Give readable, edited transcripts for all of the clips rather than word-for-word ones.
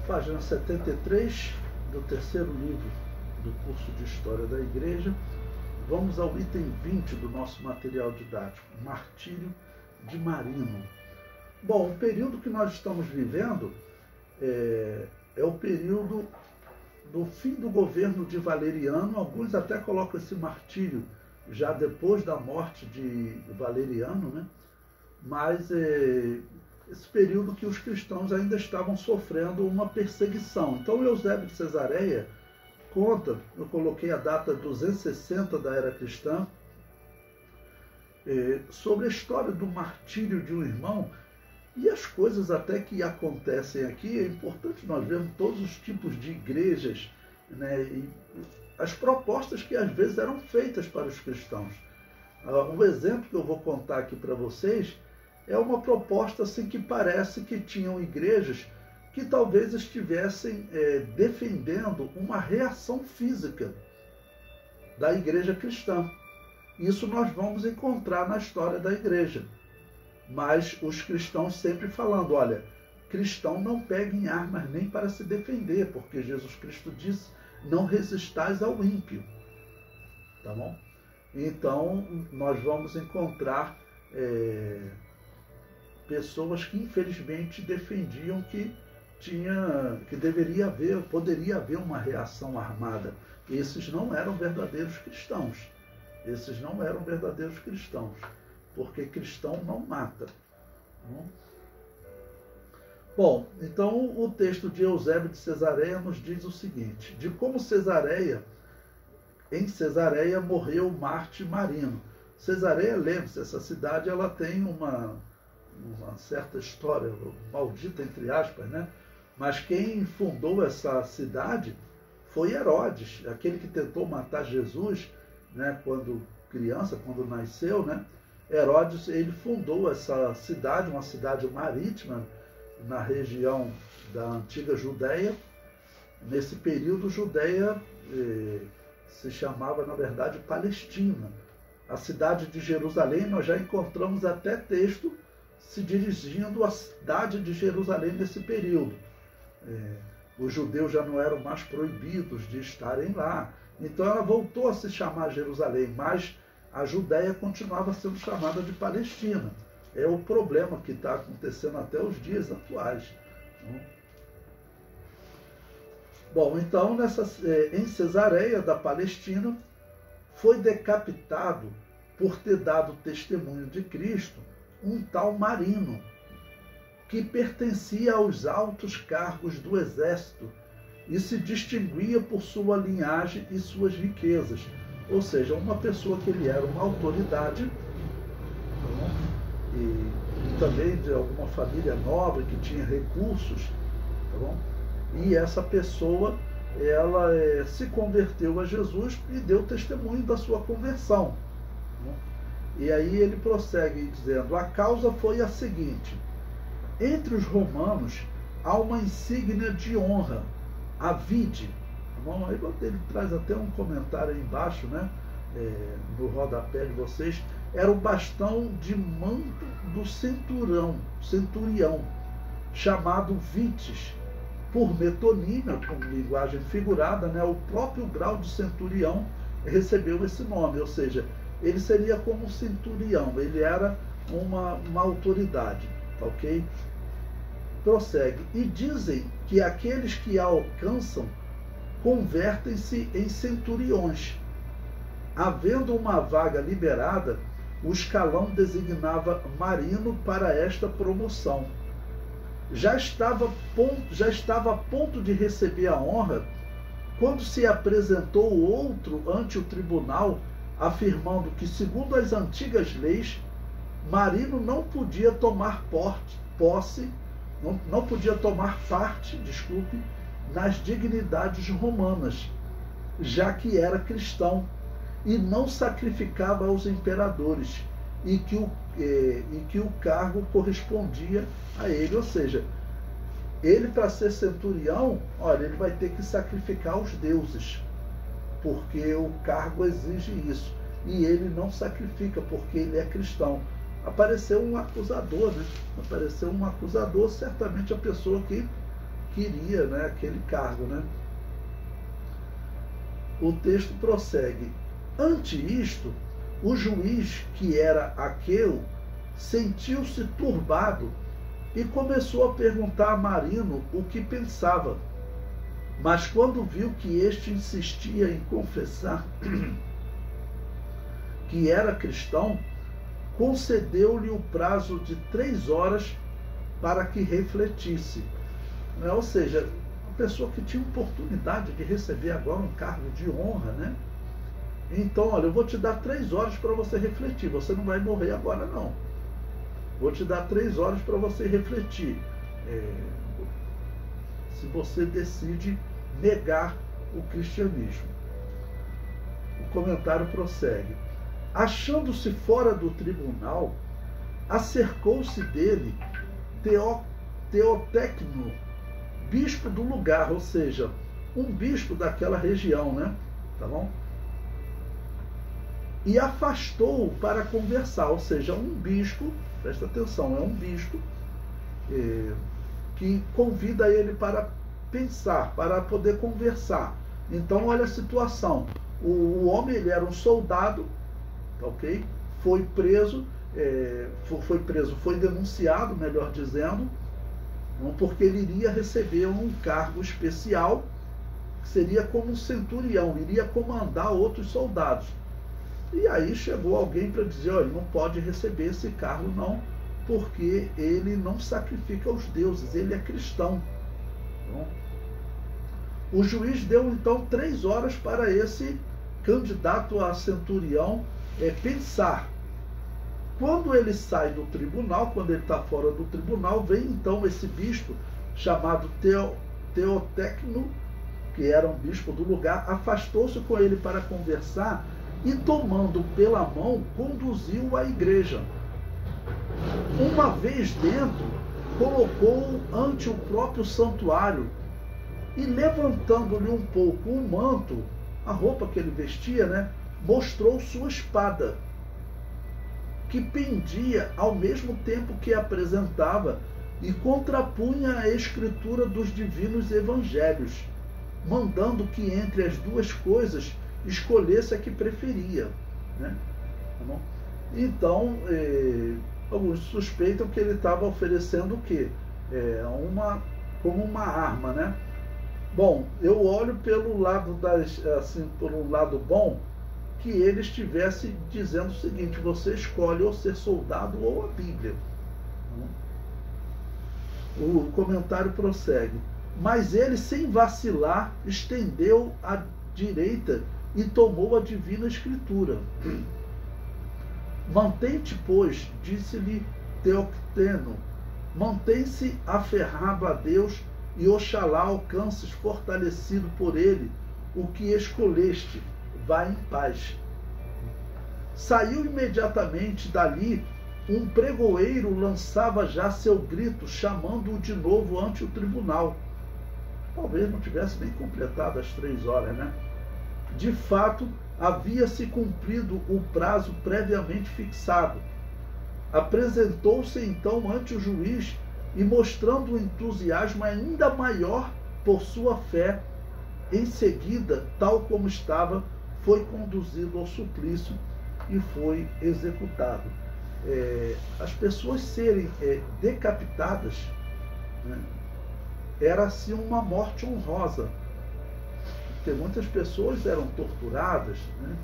página 73 do terceiro livro do curso de História da Igreja. Vamos ao item 20 do nosso material didático, Martírio de Marino. Bom, o período que nós estamos vivendo é o período do fim do governo de Valeriano. Alguns até colocam esse martírio já depois da morte de Valeriano, né? Mas esse período que os cristãos ainda estavam sofrendo uma perseguição. Então Eusébio de Cesareia conta, eu coloquei a data 260 da era cristã, sobre a história do martírio de um irmão. E as coisas até que acontecem aqui, é importante nós vermos todos os tipos de igrejas, né, e as propostas que às vezes eram feitas para os cristãos. Um exemplo que eu vou contar aqui para vocês é uma proposta assim que parece que tinham igrejas que talvez estivessem defendendo uma reação física da igreja cristã. Isso nós vamos encontrar na história da igreja. Mas os cristãos sempre falando, olha, cristão não pega em armas nem para se defender, porque Jesus Cristo disse, não resistais ao ímpio. Tá bom? Então, nós vamos encontrar pessoas que infelizmente defendiam que poderia haver uma reação armada. Esses não eram verdadeiros cristãos. Esses não eram verdadeiros cristãos. Porque cristão não mata. Bom, então o texto de Eusébio de Cesareia nos diz o seguinte, de como em Cesareia morreu Marte Marino. Cesareia, lembre-se, essa cidade ela tem uma certa história, maldita entre aspas, né? Mas quem fundou essa cidade foi Herodes, aquele que tentou matar Jesus, né, quando criança, quando nasceu, né? Herodes, ele fundou essa cidade, uma cidade marítima, na região da antiga Judéia. Nesse período, Judéia se chamava, na verdade, Palestina. A cidade de Jerusalém, nós já encontramos até texto se dirigindo à cidade de Jerusalém nesse período. Os judeus já não eram mais proibidos de estarem lá. Então ela voltou a se chamar Jerusalém, mas a Judéia continuava sendo chamada de Palestina. É o problema que está acontecendo até os dias atuais. Bom, então, em Cesareia da Palestina, foi decapitado por ter dado testemunho de Cristo um tal Marino, que pertencia aos altos cargos do exército e se distinguia por sua linhagem e suas riquezas. Ou seja, uma pessoa que ele era uma autoridade, tá bom? E também de alguma família nobre que tinha recursos, tá bom? E essa pessoa, ela se converteu a Jesus e deu testemunho da sua conversão. Tá bom? E aí ele prossegue dizendo, a causa foi a seguinte, entre os romanos há uma insígnia de honra, a vide. Bom, aí ele traz até um comentário aí embaixo, né? No rodapé de vocês, era o bastão de manto do centurião, chamado vites, por metonímia, com linguagem figurada, né? O próprio grau de centurião recebeu esse nome, ou seja, ele seria como um centurião, ele era uma autoridade, ok? Prossegue, e dizem que aqueles que a alcançam convertem-se em centuriões. Havendo uma vaga liberada, o escalão designava Marino para esta promoção. Já estava a ponto de receber a honra, quando se apresentou outro ante o tribunal, afirmando que, segundo as antigas leis, Marino não podia tomar parte, nas dignidades romanas, já que era cristão e não sacrificava aos imperadores, e que o cargo correspondia a ele. Ou seja, ele, para ser centurião, olha, ele vai ter que sacrificar aos deuses, porque o cargo exige isso, e ele não sacrifica porque ele é cristão. Apareceu um acusador, né? Apareceu um acusador, certamente a pessoa que queria, né, aquele cargo, né? O texto prossegue. Ante isto, o juiz, que era Aqueu, sentiu-se turbado e começou a perguntar a Marino o que pensava. Mas quando viu que este insistia em confessar que era cristão, concedeu-lhe o prazo de 3 horas para que refletisse. Ou seja, uma pessoa que tinha oportunidade de receber agora um cargo de honra, né? Então, olha, eu vou te dar 3 horas para você refletir. Você não vai morrer agora, não. Vou te dar 3 horas para você refletir. Se você decide negar o cristianismo. O comentário prossegue. Achando-se fora do tribunal, acercou-se dele Teotecno, bispo do lugar, ou seja, um bispo daquela região, né? Tá bom? E afastou-o para conversar, ou seja, um bispo, presta atenção, é um bispo que convida ele para pensar, para poder conversar. Então, olha a situação. O homem, ele era um soldado, ok? Foi preso, foi denunciado, melhor dizendo, porque ele iria receber um cargo especial, que seria como um centurião, iria comandar outros soldados. E aí chegou alguém para dizer, olha, não pode receber esse cargo não, porque ele não sacrifica aos deuses, ele é cristão. Então, o juiz deu então 3 horas para esse candidato a centurião pensar. Quando ele sai do tribunal, quando ele está fora do tribunal, vem então esse bispo chamado Teotecno, que era um bispo do lugar, afastou-se com ele para conversar e, tomando pela mão, conduziu-o à igreja. Uma vez dentro, colocou-o ante o próprio santuário e, levantando-lhe um pouco o manto, a roupa que ele vestia, né, mostrou sua espada, que pendia ao mesmo tempo que apresentava e contrapunha a escritura dos divinos evangelhos, mandando que entre as duas coisas escolhesse a que preferia, né? Então, alguns suspeitam que ele estava oferecendo o quê? Como uma arma, né? Bom, eu olho pelo lado pelo lado bom, que ele estivesse dizendo o seguinte: você escolhe ou ser soldado ou a Bíblia. O comentário prossegue. Mas ele, sem vacilar, estendeu a direita e tomou a divina escritura. Mantém-te, pois, disse-lhe Teocteno, mantém-se aferrado a Deus e oxalá alcances, fortalecido por ele, o que escolheste. Vai em paz. Saiu imediatamente dali, um pregoeiro lançava já seu grito, chamando-o de novo ante o tribunal. Talvez não tivesse nem completado as 3 horas, né? De fato, havia-se cumprido o prazo previamente fixado. Apresentou-se então ante o juiz e, mostrando um entusiasmo ainda maior por sua fé, em seguida, tal como estava, foi conduzido ao suplício e foi executado. As pessoas serem decapitadas, né, era assim uma morte honrosa, porque muitas pessoas eram torturadas, né?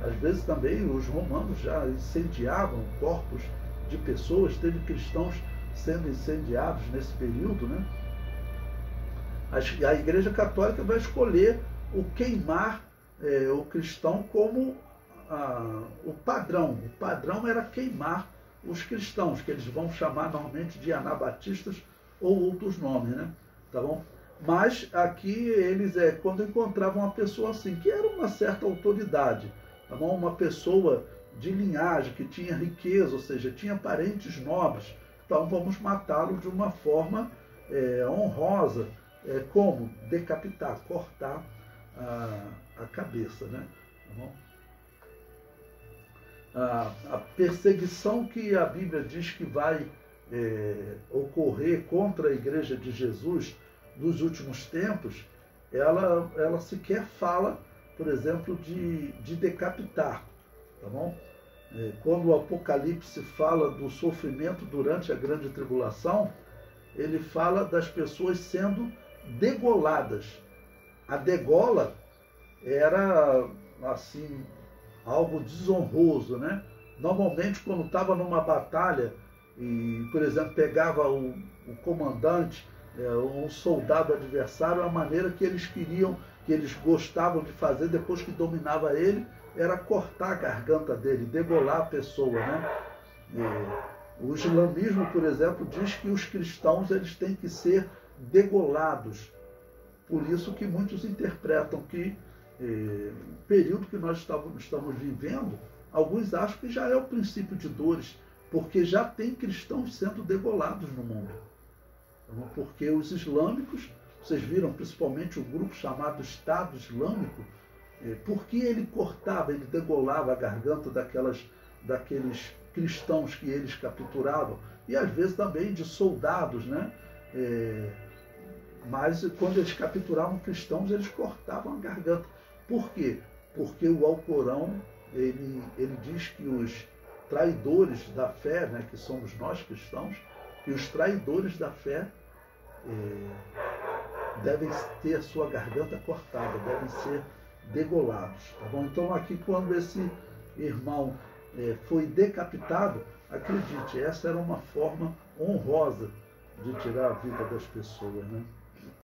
Às vezes também os romanos já incendiavam corpos de pessoas, teve cristãos sendo incendiados nesse período, né? A Igreja Católica vai escolher o queimar o cristão como o padrão. O padrão era queimar os cristãos, que eles vão chamar normalmente de anabatistas ou outros nomes, né? Tá bom? Mas aqui eles, quando encontravam uma pessoa assim, que era uma certa autoridade, tá bom? Uma pessoa de linhagem, que tinha riqueza, ou seja, tinha parentes nobres, então vamos matá-lo de uma forma honrosa, como decapitar, cortar a cabeça, né? Tá bom? A perseguição que a Bíblia diz que vai ocorrer contra a Igreja de Jesus dos últimos tempos, ela sequer fala, por exemplo, de decapitar, tá bom? Quando o Apocalipse fala do sofrimento durante a grande tribulação, ele fala das pessoas sendo degoladas. A degola era, assim, algo desonroso, né? Normalmente, quando estava numa batalha e, por exemplo, pegava o comandante, um soldado adversário, a maneira que eles queriam, que eles gostavam de fazer depois que dominava ele, era cortar a garganta dele, degolar a pessoa, né? O islamismo, por exemplo, diz que os cristãos eles têm que ser degolados. Por isso que muitos interpretam que o período que nós estamos vivendo, alguns acham que já é o princípio de dores, porque já tem cristãos sendo degolados no mundo. Porque os islâmicos, vocês viram principalmente o grupo chamado Estado Islâmico, porque ele cortava, ele degolava a garganta daqueles cristãos que eles capturavam, e às vezes também de soldados, né? Mas quando eles capturavam cristãos, eles cortavam a garganta. Por quê? Porque o Alcorão, ele diz que os traidores da fé, né, que somos nós cristãos, que os traidores da fé devem ter a sua garganta cortada, devem ser degolados. Tá bom? Então aqui, quando esse irmão foi decapitado, acredite, essa era uma forma honrosa de tirar a vida das pessoas, né?